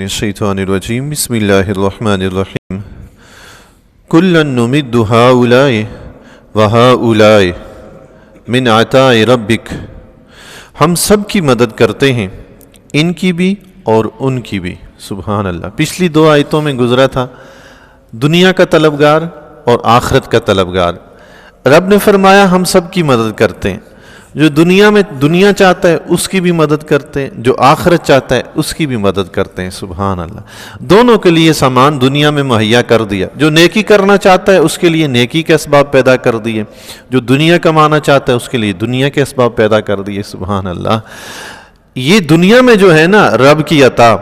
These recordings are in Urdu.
من الشیطان الرجیم بسم اللہ الرحمن الرحیم کلا نمد ہؤلاء وہؤلاء من عطاء ربک، ہم سب کی مدد کرتے ہیں، ان کی بھی اور ان کی بھی۔ سبحان اللہ۔ پچھلی دو آیتوں میں گزرا تھا دنیا کا طلبگار اور آخرت کا طلبگار۔ رب نے فرمایا ہم سب کی مدد کرتے ہیں، جو دنیا میں دنیا چاہتا ہے اس کی بھی مدد کرتے ہیں، جو آخرت چاہتا ہے اس کی بھی مدد کرتے ہیں۔ سبحان اللہ۔ دونوں کے لیے سامان دنیا میں مہیا کر دیا، جو نیکی کرنا چاہتا ہے اس کے لیے نیکی کے اسباب پیدا کر دیے، جو دنیا کمانا چاہتا ہے اس کے لیے دنیا کے اسباب پیدا کر دیے۔ سبحان اللہ۔ یہ دنیا میں جو ہے نا رب کی عطا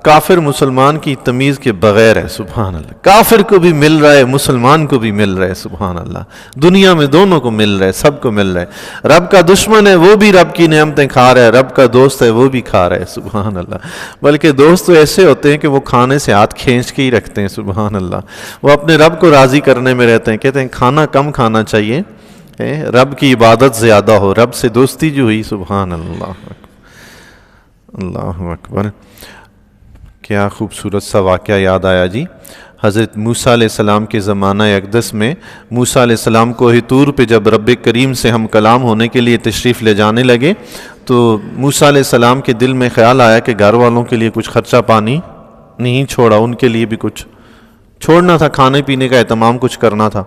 کافر مسلمان کی تمیز کے بغیر ہے۔ سبحان اللہ۔ کافر کو بھی مل رہا ہے، مسلمان کو بھی مل رہا ہے۔ سبحان اللہ۔ دنیا میں دونوں کو مل رہا ہے، سب کو مل رہا ہے۔ رب کا دشمن ہے وہ بھی رب کی نعمتیں کھا رہا ہے، رب کا دوست ہے وہ بھی کھا رہا ہے۔ سبحان اللہ۔ بلکہ دوست تو ایسے ہوتے ہیں کہ وہ کھانے سے ہاتھ کھینچ کے ہی رکھتے ہیں۔ سبحان اللہ۔ وہ اپنے رب کو راضی کرنے میں رہتے ہیں، کہتے ہیں کھانا کم کھانا چاہیے، رب کی عبادت زیادہ ہو، رب سے دوستی جو ہوئی۔ سبحان اللہ۔ اللہ اکبر۔ کیا خوبصورت سا واقعہ یاد آیا جی۔ حضرت موسیٰ علیہ السلام کے زمانہ اقدس میں موسیٰ علیہ السلام کوہ طور پہ جب رب کریم سے ہم کلام ہونے کے لیے تشریف لے جانے لگے تو موسیٰ علیہ السلام کے دل میں خیال آیا کہ گھر والوں کے لیے کچھ خرچہ پانی نہیں چھوڑا، ان کے لیے بھی کچھ چھوڑنا تھا، کھانے پینے کا اہتمام کچھ کرنا تھا۔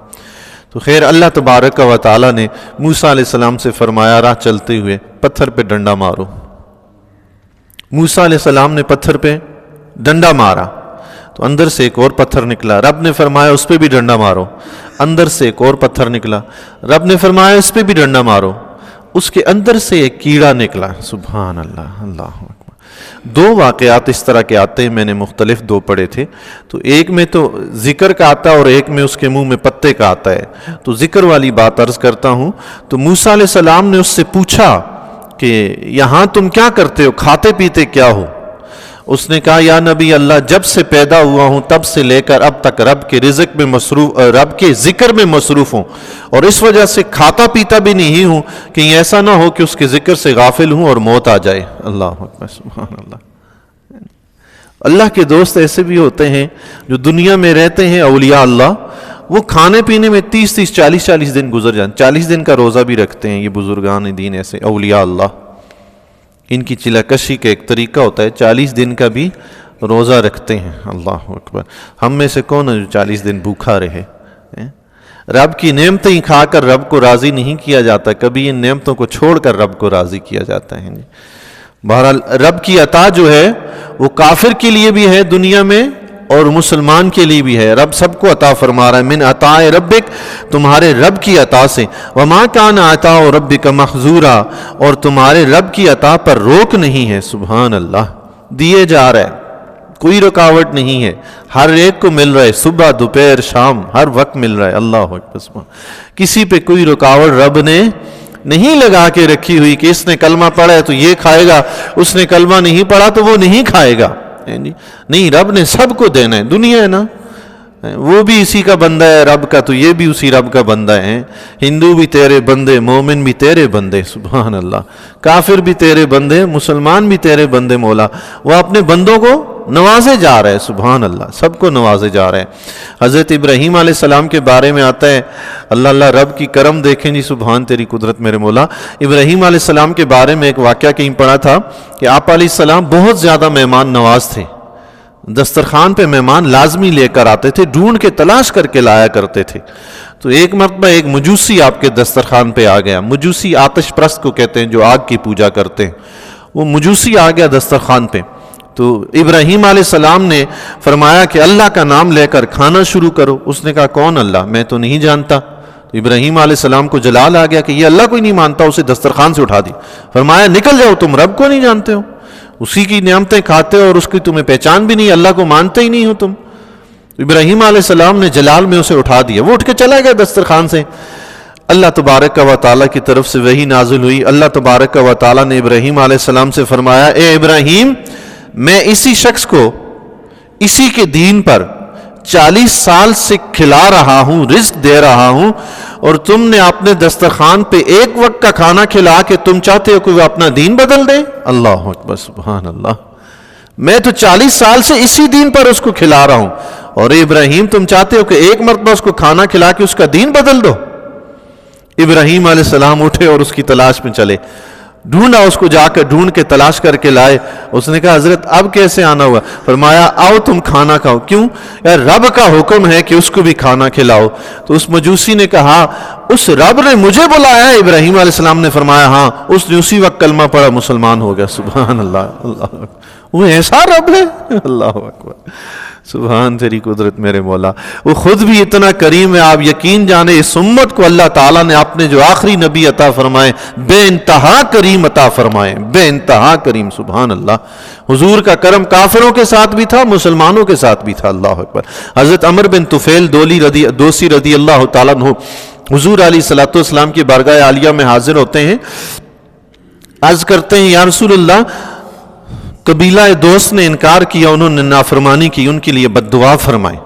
تو خیر اللہ تبارک و تعالیٰ نے موسیٰ علیہ السلام سے فرمایا راہ چلتے ہوئے پتھر پہ ڈنڈا مارو۔ موسیٰ علیہ السلام نے پتھر پہ ڈنڈا مارا تو اندر سے ایک اور پتھر نکلا۔ رب نے فرمایا اس پہ بھی ڈنڈا مارو۔ اندر سے ایک اور پتھر نکلا۔ رب نے فرمایا اس پہ بھی ڈنڈا مارو۔ اس کے اندر سے ایک کیڑا نکلا۔ سبحان اللہ۔ اللہ اکبر۔ دو واقعات اس طرح کے آتے ہیں، میں نے مختلف دو پڑھے تھے، تو ایک میں تو ذکر کا آتا ہے اور ایک میں اس کے منہ میں پتے کا آتا ہے۔ تو ذکر والی بات عرض کرتا ہوں۔ تو موسیٰ علیہ السلام نے اس سے پوچھا کہ یہاں تم کیا کرتے ہو، کھاتے پیتے کیا ہو؟ اس نے کہا یا نبی اللہ جب سے پیدا ہوا ہوں تب سے لے کر اب تک رب کے رزق میں مصروف، رب کے ذکر میں مصروف ہوں، اور اس وجہ سے کھاتا پیتا بھی نہیں ہوں کہ ایسا نہ ہو کہ اس کے ذکر سے غافل ہوں اور موت آ جائے۔ اللہ اکبر۔ سبحان اللہ۔ اللہ کے دوست ایسے بھی ہوتے ہیں جو دنیا میں رہتے ہیں، اولیاء اللہ، وہ کھانے پینے میں 30 40 دن گزر جائیں، 40 دن کا روزہ بھی رکھتے ہیں۔ یہ بزرگان دین ایسے اولیاء اللہ، ان کی چلا کشی کا ایک طریقہ ہوتا ہے، 40 دن کا بھی روزہ رکھتے ہیں۔ اللہ اکبر۔ ہم میں سے کون ہے جو 40 دن بھوکا رہے؟ رب کی نعمتیں ہی کھا کر رب کو راضی نہیں کیا جاتا، کبھی ان نعمتوں کو چھوڑ کر رب کو راضی کیا جاتا ہے۔ بہرحال رب کی عطا جو ہے وہ کافر کے لیے بھی ہے دنیا میں اور مسلمان کے لیے بھی ہے۔ رب سب کو عطا فرما رہا ہے، من عطاء ربک، تمہارے رب کی عطا سے، وما کان عطاء ربک محظورا، اور تمہارے رب کی عطا پر روک نہیں ہے۔ سبحان اللہ۔ دیے جا رہا ہے، کوئی رکاوٹ نہیں ہے، ہر ایک کو مل رہا ہے، صبح دوپہر شام ہر وقت مل رہا ہے۔ اللہ اکبر۔ کسی پہ کوئی رکاوٹ رب نے نہیں لگا کے رکھی ہوئی کہ اس نے کلمہ پڑھا ہے تو یہ کھائے گا، اس نے کلمہ نہیں پڑھا تو وہ نہیں کھائے گا۔ نہیں، رب نے سب کو دینا ہے۔ دنیا ہے نا، وہ بھی اسی کا بندہ ہے رب کا، تو یہ بھی اسی رب کا بندہ ہے۔ ہندو بھی تیرے بندے، مومن بھی تیرے بندے۔ سبحان اللہ۔ کافر بھی تیرے بندے، مسلمان بھی تیرے بندے۔ مولا وہ اپنے بندوں کو نوازے جا رہے ہیں۔ سبحان اللہ۔ سب کو نوازے جا رہے ہیں۔ حضرت ابراہیم علیہ السلام کے بارے میں آتا ہے، اللہ اللہ رب کی کرم دیکھیں جی، سبحان تیری قدرت میرے مولا۔ ابراہیم علیہ السلام کے بارے میں ایک واقعہ کہیں پڑھا تھا کہ آپ علیہ السلام بہت زیادہ مہمان نواز تھے، دسترخوان پہ مہمان لازمی لے کر آتے تھے، ڈھونڈ کے تلاش کر کے لایا کرتے تھے۔ تو ایک مرتبہ ایک مجوسی آپ کے دسترخوان پہ آ گیا۔ مجوسی آتش پرست کو کہتے ہیں جو آگ کی پوجا کرتے ہیں۔ وہ مجوسی آ گیا دسترخوان پہ، تو ابراہیم علیہ السلام نے فرمایا کہ اللہ کا نام لے کر کھانا شروع کرو۔ اس نے کہا کون اللہ؟ میں تو نہیں جانتا۔ تو ابراہیم علیہ السلام کو جلال آ گیا کہ یہ اللہ کو ہی نہیں مانتا، اسے دسترخوان سے اٹھا دی۔ فرمایا نکل جاؤ، تم رب کو نہیں جانتے ہو، اسی کی نعمتیں کھاتے ہو اور اس کی تمہیں پہچان بھی نہیں، اللہ کو مانتے ہی نہیں ہو تم۔ ابراہیم علیہ السلام نے جلال میں اسے اٹھا دیا، وہ اٹھ کے چلا گیا دسترخوان سے۔ اللہ تبارک و تعالیٰ کی طرف سے وحی نازل ہوئی۔ اللہ تبارک و تعالیٰ نے ابراہیم علیہ السلام سے فرمایا اے ابراہیم، میں اسی شخص کو اسی کے دین پر 40 سال سے کھلا رہا ہوں، رزق دے رہا ہوں، اور تم نے اپنے دسترخوان پہ ایک وقت کا کھانا کھلا کے تم چاہتے ہو کہ وہ اپنا دین بدل دے؟ اللہ اکبر۔ سبحان اللہ۔ میں تو 40 سال سے اسی دین پر اس کو کھلا رہا ہوں، اور ابراہیم تم چاہتے ہو کہ ایک مرتبہ اس کو کھانا کھلا کے اس کا دین بدل دو؟ ابراہیم علیہ السلام اٹھے اور اس کی تلاش میں چلے، ڈھونڈا، اس کو جا کر ڈھونڈ کے تلاش کر کے لائے۔ اس نے کہا حضرت اب کیسے آنا ہوا؟ فرمایا آؤ تم کھانا کھاؤ۔ کیوں؟ یار رب کا حکم ہے کہ اس کو بھی کھانا کھلاؤ۔ تو اس مجوسی نے کہا اس رب نے مجھے بلایا ہے؟ ابراہیم علیہ السلام نے فرمایا ہاں۔ اس نے اسی وقت کلمہ پڑھا، مسلمان ہو گیا۔ سبحان اللہ، اللہ اکبر، وہ ایسا رب ہے، اللہ اکبر، سبحان تیری قدرت میرے مولا۔ وہ خود بھی اتنا کریم ہے، آپ یقین جانے اس امت کو اللہ تعالیٰ نے اپنے جو آخری نبی عطا فرمائے بے انتہا کریم عطا فرمائے، بے انتہا کریم، سبحان اللہ۔ حضور کا کرم کافروں کے ساتھ بھی تھا، مسلمانوں کے ساتھ بھی تھا، اللہ اکبر۔ حضرت عمر بن طفیل دوسی رضی اللہ تعالیٰ عنہ حضور علیہ الصلوۃ والسلام کی بارگاہ عالیہ میں حاضر ہوتے ہیں، عرض کرتے ہیں یا رسول اللہ قبیلہ دوست نے انکار کیا، انہوں نے نافرمانی کی، ان کے لیے بد دعا فرمائے۔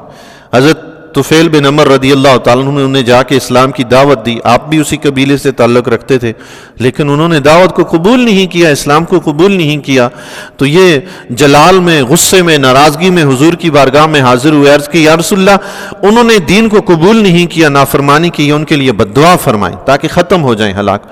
حضرت طفیل بن عمر رضی اللہ تعالیٰ عنہ نے انہیں جا کے اسلام کی دعوت دی، آپ بھی اسی قبیلے سے تعلق رکھتے تھے، لیکن انہوں نے دعوت کو قبول نہیں کیا، اسلام کو قبول نہیں کیا۔ تو یہ جلال میں، غصے میں، ناراضگی میں حضور کی بارگاہ میں حاضر ہوئے، عرض کی یا رسول اللہ انہوں نے دین کو قبول نہیں کیا، نافرمانی کی، ان کے لیے بد دعا فرمائیں تاکہ ختم ہو جائیں، ہلاک۔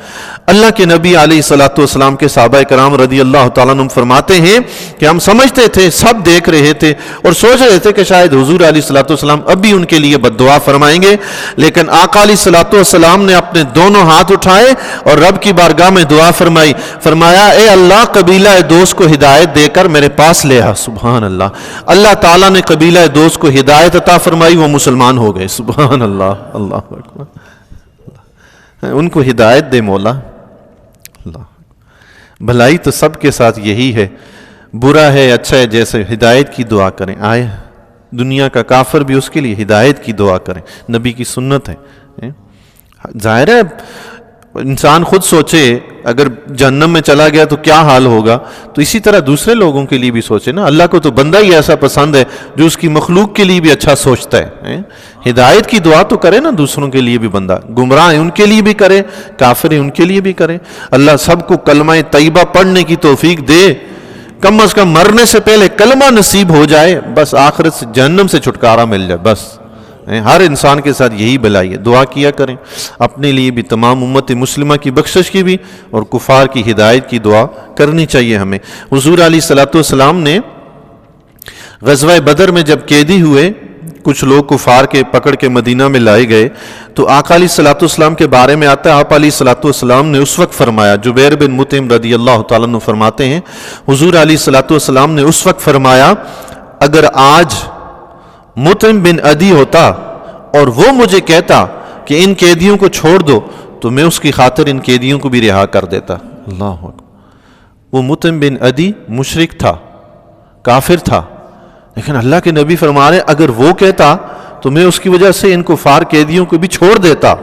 اللہ کے نبی علیہ الصلوۃ والسلام کے صحابہ کرام رضی اللہ تعالیٰ عنہ فرماتے ہیں کہ ہم سمجھتے تھے، سب دیکھ رہے تھے اور سوچ رہے تھے کہ شاید حضور علیہ الصلوۃ والسلام اب بھی ان کے لیے بد دعا فرمائیں گے، لیکن آقا علیہ الصلوۃ والسلام نے اپنے دونوں ہاتھ اٹھائے اور رب کی بارگاہ میں دعا فرمائی، فرمایا اے اللہ قبیلہ دوست کو ہدایت دے کر میرے پاس لے آ۔ سبحان اللہ، اللہ تعالیٰ نے قبیلہ دوست کو ہدایت عطا فرمائی، وہ مسلمان ہو گئے۔ سبحان اللہ، اللہ اکبر، ان کو ہدایت دے مولا۔ اللہ، بھلائی تو سب کے ساتھ یہی ہے، برا ہے اچھا ہے، جیسے ہدایت کی دعا کریں، آئے دنیا کا کافر بھی اس کے لیے ہدایت کی دعا کریں، نبی کی سنت ہے۔ ظاہر ہے انسان خود سوچے اگر جہنم میں چلا گیا تو کیا حال ہوگا، تو اسی طرح دوسرے لوگوں کے لیے بھی سوچے نا۔ اللہ کو تو بندہ ہی ایسا پسند ہے جو اس کی مخلوق کے لیے بھی اچھا سوچتا ہے۔ ہدایت کی دعا تو کرے نا دوسروں کے لیے بھی، بندہ گمراہ ہے ان کے لیے بھی کرے، کافر ہے ان کے لیے بھی کرے۔ اللہ سب کو کلمہ طیبہ پڑھنے کی توفیق دے، کم از کم مرنے سے پہلے کلمہ نصیب ہو جائے، بس آخرت سے جہنم سے چھٹکارا مل جائے، بس۔ ہر انسان کے ساتھ یہی بھلائی ہے، دعا کیا کریں اپنے لیے بھی، تمام امت مسلمہ کی بخشش کی بھی، اور کفار کی ہدایت کی دعا کرنی چاہیے ہمیں۔ حضور علیہ الصلوۃ والسلام نے غزوہ بدر میں جب قیدی ہوئے، کچھ لوگ کفار کے پکڑ کے مدینہ میں لائے گئے، تو آقا علیہ الصلوۃ والسلام کے بارے میں آتا ہے، آپ علیہ الصلوۃ والسلام نے اس وقت فرمایا، جبیر بن مطعم رضی اللہ تعالیٰ عنہ فرماتے ہیں حضور علیہ الصلوۃ والسلام نے اس وقت فرمایا اگر آج مطعم بن عدی ہوتا اور وہ مجھے کہتا کہ ان قیدیوں کو چھوڑ دو تو میں اس کی خاطر ان قیدیوں کو بھی رہا کر دیتا۔ اللہ اکبر، وہ مطعم بن عدی مشرک تھا، کافر تھا، لیکن اللہ کے نبی فرما رہے اگر وہ کہتا تو میں اس کی وجہ سے ان کفار قیدیوں کو بھی چھوڑ دیتا۔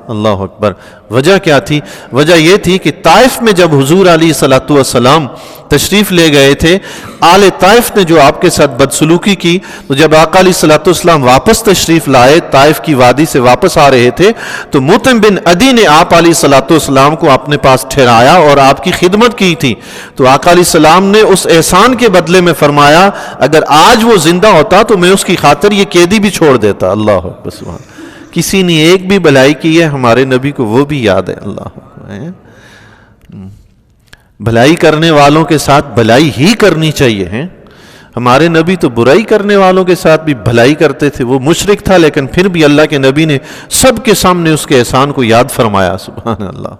اللہ اکبر۔ وجہ کیا تھی؟ وجہ یہ تھی کہ طائف میں جب حضور علیہ الصلوۃ والسلام تشریف لے گئے تھے، آل طائف نے جو آپ کے ساتھ بدسلوکی کی، تو جب آقا علیہ الصلوۃ والسلام واپس تشریف لائے، طائف کی وادی سے واپس آ رہے تھے، تو مطعم بن عدی نے آپ علیہ الصلوۃ والسلام کو اپنے پاس ٹھہرایا اور آپ کی خدمت کی تھی۔ تو آقا علیہ السلام نے اس احسان کے بدلے میں فرمایا اگر آج وہ زندہ ہوتا تو میں اس کی خاطر یہ قیدی بھی چھوڑ دیتا۔ اللہ اکبر، سبحان۔ کسی نے ایک بھی بھلائی کی ہے ہمارے نبی کو وہ بھی یاد ہے۔ اللہ، بھلائی کرنے والوں کے ساتھ بھلائی ہی کرنی چاہیے۔ ہمارے نبی تو برائی کرنے والوں کے ساتھ بھی بھلائی کرتے تھے، وہ مشرک تھا لیکن پھر بھی اللہ کے نبی نے سب کے سامنے اس کے احسان کو یاد فرمایا۔ سبحان اللہ۔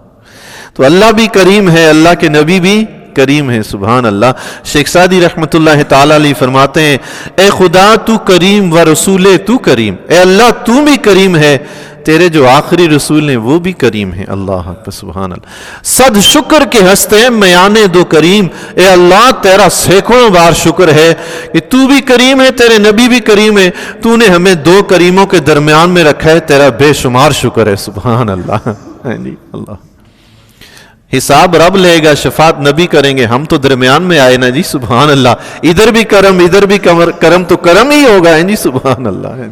تو اللہ بھی کریم ہے، اللہ کے نبی بھی کریم ہے، سبحان اللہ۔ شیخ سعدی رحمت اللہ تعالی علیہ فرماتے ہیں اے خدا تو کریم و رسول تو کریم، اے اللہ تو بھی کریم ہے، تیرے جو آخری رسول ہیں وہ بھی کریم ہیں۔ اللہ اکبر، سبحان اللہ۔ صد شکر کے ہستے میانے دو کریم، اے اللہ تیرا سینکڑوں بار شکر ہے کہ تو بھی کریم ہے، تیرے نبی بھی کریم ہے، تو نے ہمیں دو کریموں کے درمیان میں رکھا ہے، تیرا بے شمار شکر ہے۔ سبحان اللہ، اللہ۔ حساب رب لے گا، شفاعت نبی کریں گے، ہم تو درمیان میں آئے نا جی، سبحان اللہ۔ ادھر بھی کرم ادھر بھی کرم، تو کرم ہی ہوگا جی، سبحان اللہ،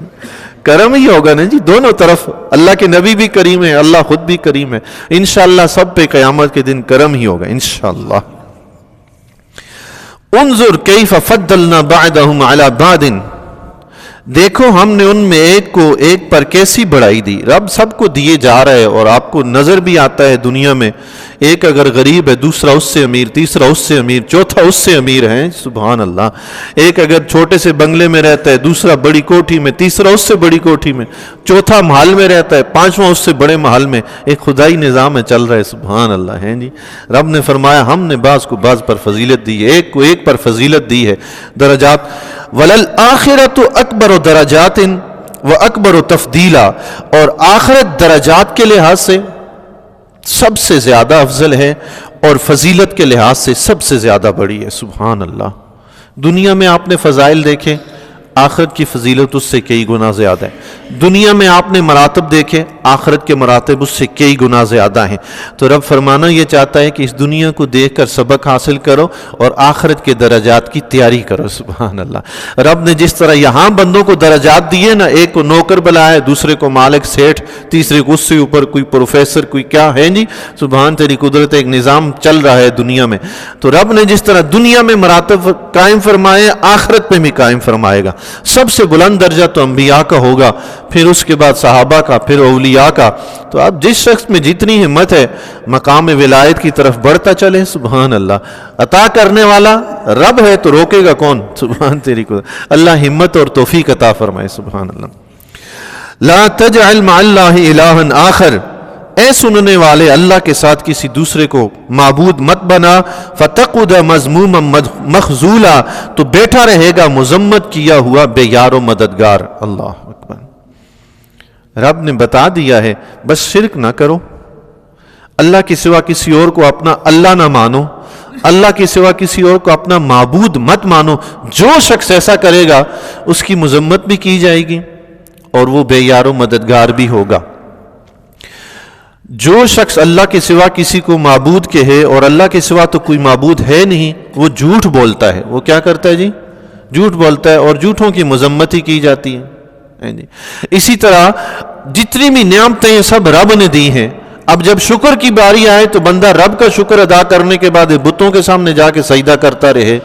کرم ہی ہوگا نا جی، دونوں طرف اللہ کے نبی بھی کریم ہے، اللہ خود بھی کریم ہے۔ انشاءاللہ سب پہ قیامت کے دن کرم ہی ہوگا انشاءاللہ۔ انظر کیف فضلنا بعدهم علی بعد، دیکھو ہم نے ان میں ایک کو ایک پر کیسی بڑھائی دی۔ رب سب کو دیے جا رہا ہے اور آپ کو نظر بھی آتا ہے دنیا میں، ایک اگر غریب ہے دوسرا اس سے امیر، تیسرا اس سے امیر، چوتھا اس سے امیر ہے، سبحان اللہ۔ ایک اگر چھوٹے سے بنگلے میں رہتا ہے، دوسرا بڑی کوٹھی میں، تیسرا اس سے بڑی کوٹھی میں، چوتھا محل میں رہتا ہے، پانچواں اس سے بڑے محل میں، ایک خدائی نظام میں چل رہا ہے، سبحان اللہ ہے جی۔ رب نے فرمایا ہم نے بعض کو بعض پر فضیلت دی ہے، ایک کو ایک پر فضیلت دی ہے، درجات۔ وَلَلْآخِرَةُ أَكْبَرُ دَرَجَاتٍ وَأَكْبَرُ تَفْضِيلًا، اور آخرت درجات کے لحاظ سے سب سے زیادہ افضل ہے اور فضیلت کے لحاظ سے سب سے زیادہ بڑی ہے، سبحان اللہ۔ دنیا میں آپ نے فضائل دیکھے، آخرت کی فضیلت اس سے کئی گنا زیادہ ہے۔ دنیا میں آپ نے مراتب دیکھے، آخرت کے مراتب اس سے کئی گنا زیادہ ہیں۔ تو رب فرمانا یہ چاہتا ہے کہ اس دنیا کو دیکھ کر سبق حاصل کرو اور آخرت کے درجات کی تیاری کرو، سبحان اللہ۔ رب نے جس طرح یہاں بندوں کو درجات دیے نا، ایک کو نوکر بلایا، دوسرے کو مالک سیٹھ، تیسرے کو اس سے اوپر کوئی پروفیسر، کوئی کیا ہے جی، سبحان تیری قدرت، ایک نظام چل رہا ہے دنیا میں۔ تو رب نے جس طرح دنیا میں مراتب قائم فرمائے، آخرت میں بھی قائم فرمائے گا۔ سب سے بلند درجہ تو انبیاء کا ہوگا، پھر اس کے بعد صحابہ کا، پھر اولیاء کا۔ تو اب جس شخص میں جتنی ہمت ہے مقام ولایت کی طرف بڑھتا چلے، سبحان اللہ۔ عطا کرنے والا رب ہے تو روکے گا کون، سبحان تیری کو۔ اللہ ہمت اور توفیق عطا فرمائے، سبحان اللہ۔ لا تجعل مع اللہ الہا آخر، اے سننے والے اللہ کے ساتھ کسی دوسرے کو معبود مت بنا، فتقعد مذموما مخذولا، تو بیٹھا رہے گا مذمت کیا ہوا بے یار و مددگار۔ اللہ اکبر۔ رب نے بتا دیا ہے بس شرک نہ کرو، اللہ کے سوا کسی اور کو اپنا اللہ نہ مانو، اللہ کے سوا کسی اور کو اپنا معبود مت مانو۔ جو شخص ایسا کرے گا اس کی مذمت بھی کی جائے گی اور وہ بے یار و مددگار بھی ہوگا۔ جو شخص اللہ کے سوا کسی کو معبود کہے اور اللہ کے سوا تو کوئی معبود ہے نہیں، وہ جھوٹ بولتا ہے۔ وہ کیا کرتا ہے جی؟ جھوٹ بولتا ہے، اور جھوٹوں کی مذمت ہی کی جاتی ہے۔ اسی طرح جتنی بھی نعمتیں یہ سب رب نے دی ہیں، اب جب شکر کی باری آئے تو بندہ رب کا شکر ادا کرنے کے بعد بتوں کے سامنے جا کے سجدہ کرتا رہے،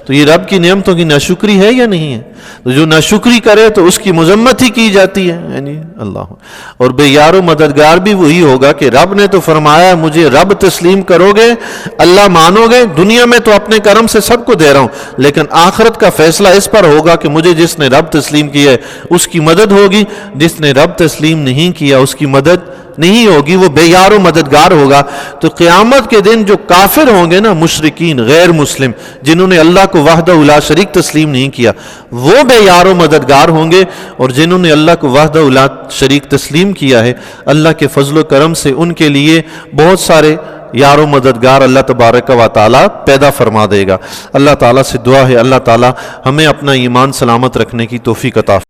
تو یہ رب کی نعمتوں کی ناشکری ہے یا نہیں ہے؟ تو جو ناشکری کرے تو اس کی مذمت ہی کی جاتی ہے، یعنی اللہ۔ اور بے یار و مددگار بھی وہی ہوگا کہ رب نے تو فرمایا مجھے رب تسلیم کرو گے، اللہ مانو گے، دنیا میں تو اپنے کرم سے سب کو دے رہا ہوں، لیکن آخرت کا فیصلہ اس پر ہوگا کہ مجھے جس نے رب تسلیم کیا ہے اس کی مدد ہوگی، جس نے رب تسلیم نہیں کیا اس کی مدد نہیں ہوگی، وہ بے یار و مددگار ہوگا۔ تو قیامت کے دن جو کافر ہوں گے نا، مشرکین، غیر مسلم، جنہوں نے اللہ کو وحدہ لا شریک تسلیم نہیں کیا، وہ بے یار و مددگار ہوں گے، اور جنہوں نے اللہ کو وحدہ لا شریک تسلیم کیا ہے، اللہ کے فضل و کرم سے ان کے لیے بہت سارے یار و مددگار اللہ تبارک و تعالی پیدا فرما دے گا۔ اللہ تعالیٰ سے دعا ہے اللہ تعالیٰ ہمیں اپنا ایمان سلامت رکھنے کی توفیق عطا